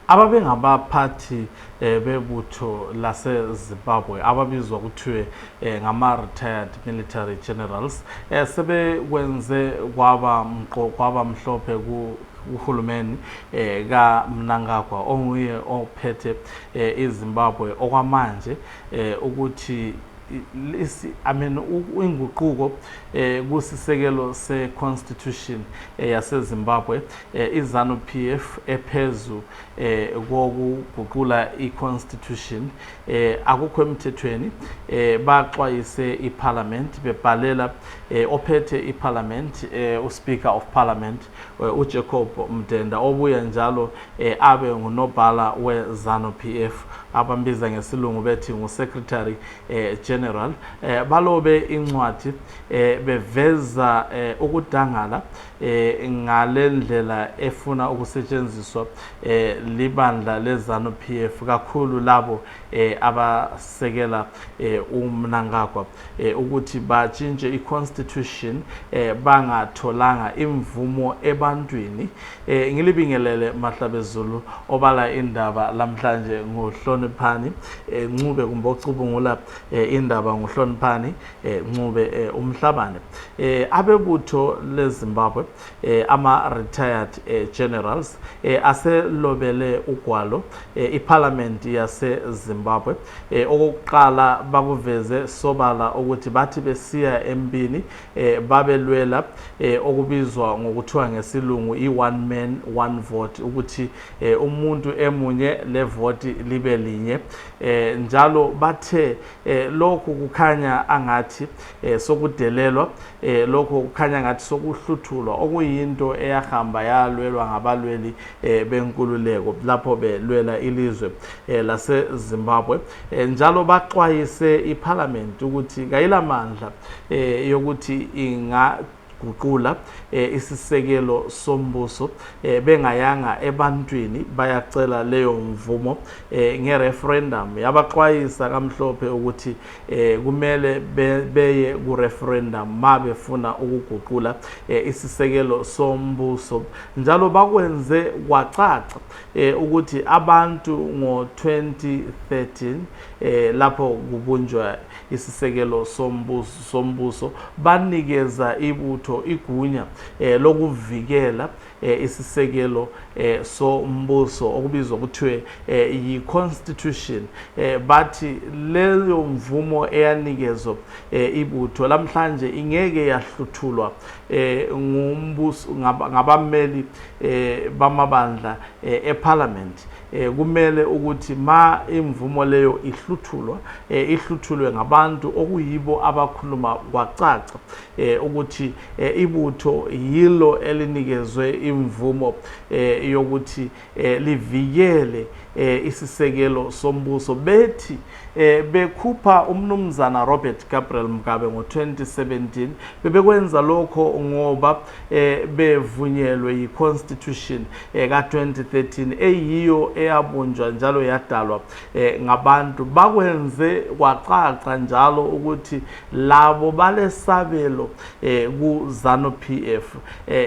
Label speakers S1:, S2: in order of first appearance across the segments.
S1: ababe ngabaphathi bebutho laseZimbabwe ababizwa kuthiwe ngama-retired military generals sebekwenze kwaba mhlophe uhulumeni kaMnangagwa onguye ophethe iZimbabwe okwamanje ukuthi inguquko kusisekelo se-constitution yaseZimbabwe iZANU-PF ephezu kokuguqula i-constitution akukho emthethweni baxwayise iParliament bebhalela ophethe iParliament uSpeaker of Parliament uJacob Mdenda obuya njalo abe ngunobhala weZANU-PF abambiza ngesilungu bethi ngu-Secretary General balobe incwadi beveza ukudangala ngalendlela efuna ukusetshenziswa libandla leZANU-PF kakhulu labo abasekela uMnangagwa ukuthi batshintshe i-constitution bangatholanga imvumo ebantwini. Ngilibingelele Mahlabezulu obala indaba lamhlanje nguHloniphani Ncube kumbe ocubungula indaba nguHloniphani Ncube uMhlabane. Abebutho leZimbabwe ama-retired generals aselobele ugwalo iParliament yaseZimbabwe okokuqala bakuveze sobala ukuthi bathi besiya empini babelwela okubizwa ngokuthiwa ngesilungu i-one man one vote ukuthi umuntu emunye le vote libe linye njalo bathe lokhu kukhanya angathi sokudelelwa lokhu kukhanya ngathi sokuhluthulwa okuyinto eyahamba yalwelwa ngabalweli benkululeko lapho belwela ilizwe laseZimbabwe njalo baxwayise iParliament ukuthi kayilamandla yokuthi guqula isisekelo sombuso bengayanga ebantwini bayacela leyo mvumo ngereferendum yabaxwayisa kamhlophe ukuthi kumele beye ku referendum mabefuna ukuguqula isisekelo sombuso njalo bakwenze kwacaca ukuthi abantu ngo-2013 lapho kubunjwa isisekelo sombuso banikeza ibutho igunya lokuvikela isisekelo sombuso okubizwa kuthiwe yi-constitution bathi leyo mvumo eyanikezwa ibutho lamhlanje ingeke yahluthulwa ngumbuso ngabameli bamabandla eParliament kumele ukuthi ma imvumo leyo ihluthulwe ngabantu okuyibo abakhuluma kwacaca ukuthi ibutho yilo elinikezwe imvumo yokuthi livikele isisekelo sombuso bethi bekhupha umnumzana Robert Gabriel Mugabe ngo-2017 bebekwenza lokho ngoba bevunyelwe yi-constitution ka-2013 eyiyo eyabunjwa njalo yadalwa ngabantu bakwenze kwacaca njalo ukuthi labo balesabelo ku-ZANU-PF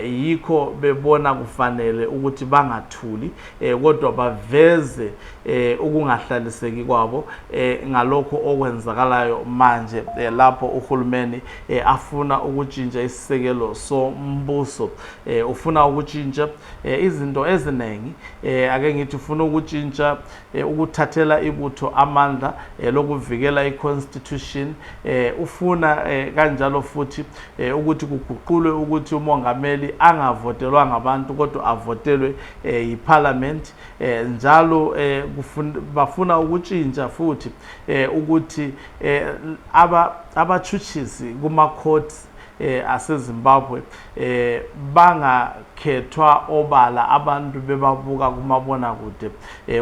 S1: yikho bebona kufanele ukuthi bangathuli kodwa baveze ukungahlaliseki kwabo ngalokho okwenzakalayo manje lapho uhulumeni afuna ukutshintsha isisekelo sombuso ufuna ukutshintsha izinto eziningi ake ngithi ufuna ukutshintsha ukuthathela ibutho amandla lokuvikela i-constitution ufuna kanjalo futhi ukuthi kuguqulwe ukuthi umongameli angavotelwa ngabantu kodwa avotelwe yiParliament njalo bafuna ukutshintsha futhi ukuthi abachuchisi kuma-courts aseZimbabwe bangakhethwa obala abantu bebabuka kumabonakude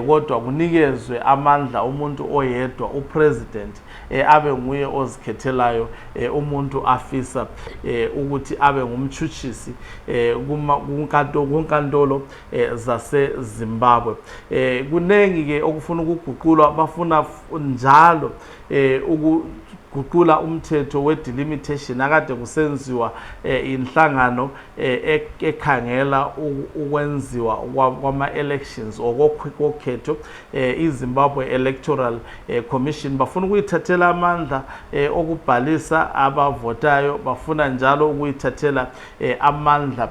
S1: kodwa kunikezwe amandla umuntu oyedwa upresident abe nguye ozikhethelayo umuntu afisa ukuthi abe ngumchuchisi kunkantolo zaseZimbabwe kunengi ke okufuna ukuguqulwa bafuna njalo guqula umthetho we-delimitation akade kusenziwa inhlangano ekhangela ukwenziwa kwama-elections okokhetho iZimbabwe Electoral Commission bafuna ukuyithathela amandla okubhalisa abavotayo, bafuna njalo ukuyithathela amandla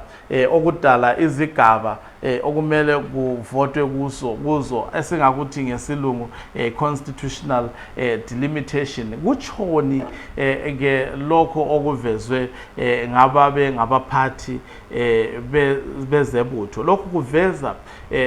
S1: okudala izigaba okumele kuvotwe kuzo esingakuthi ngesilungu constitutional delimitation. Kuchoni ke lokho okuvezwe ngabaphathi bezebutho. Lokhu kuveza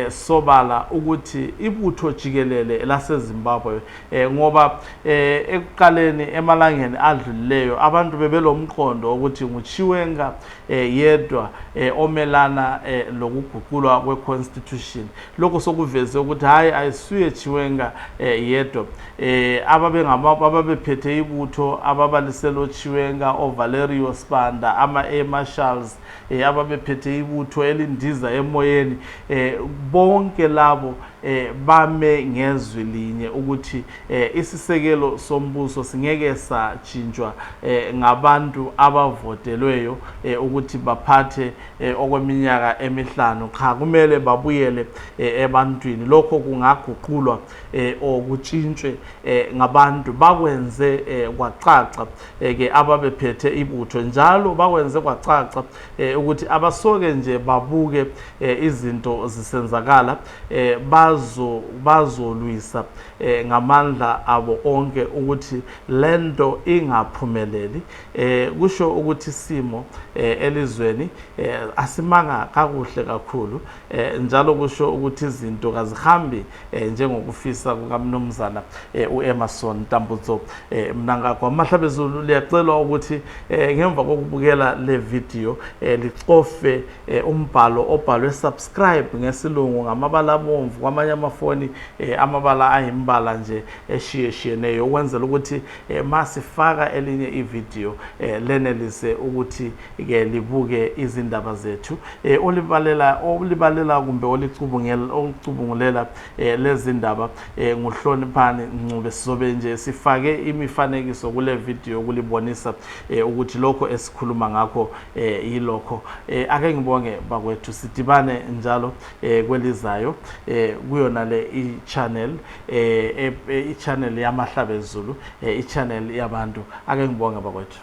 S1: sobala ukuthi ibutho jikelele laseZimbabwe ngoba ekuqaleni emalangeni adlulileyo abantu bebelomqondo ukuthi nguChiwenga yedwa omelana lokuguqulwa kwe-constitution. Lokho sokuveze ukuthi hayi ayisuye Chiwenga yedwa, ababephethe ibutho ababaliselo Chiwenga, oValerio Spanda, ama-air marshals ababephethe ibutho elindiza emoyeni, bonke labo bame ngezwi linye ukuthi isisekelo sombuso singeke satshintshwa ngabantu abavotelweyo ukuthi baphathe okweminyaka emihlanu. Cha, kumele babuyele ebantwini. Lokho kungaguqulwa okutshintshwe ngabantu bakwenze kwacaca ke ababephethe ibutho, njalo bakwenze kwacaca ukuthi abasoke nje babuke izinto zisenzakala, bazolwisa ngamandla abo onke ukuthi lento ingaphumeleli. Kusho ukuthi isimo elizweni asimanga kakuhle kakhulu, njalo kusho ukuthi izinto kazihambi njengokufisa kukaMnumzana uEmmerson Tambutso Mnangagwa. Mahlabezulu liyacelwa ukuthi ngemva kokubukela le video licofe umbhalo obhalwe subscribe ngesilungu ngamabala abomvu, kwamanye amafoni amabala ayimbala nje eshiyeshiyeneyo, ukwenzela ukuthi masifaka elinye ivideo lenelise ukuthi ke libuke izindaba zethu. Olibalela kumbe olicubungulela lezi ndaba nguHloniphani Ncube. Sizobe nje sifake imifanekiso kule video kulibonisa ukuthi lokho esikhuluma ngakho yilokho. Ake ngibonge bakwethu, sidibane njalo kwelizayo kuyona le i-channel yamahlabezulu, i-channel yabantu. Ake ngibonge bakwethu.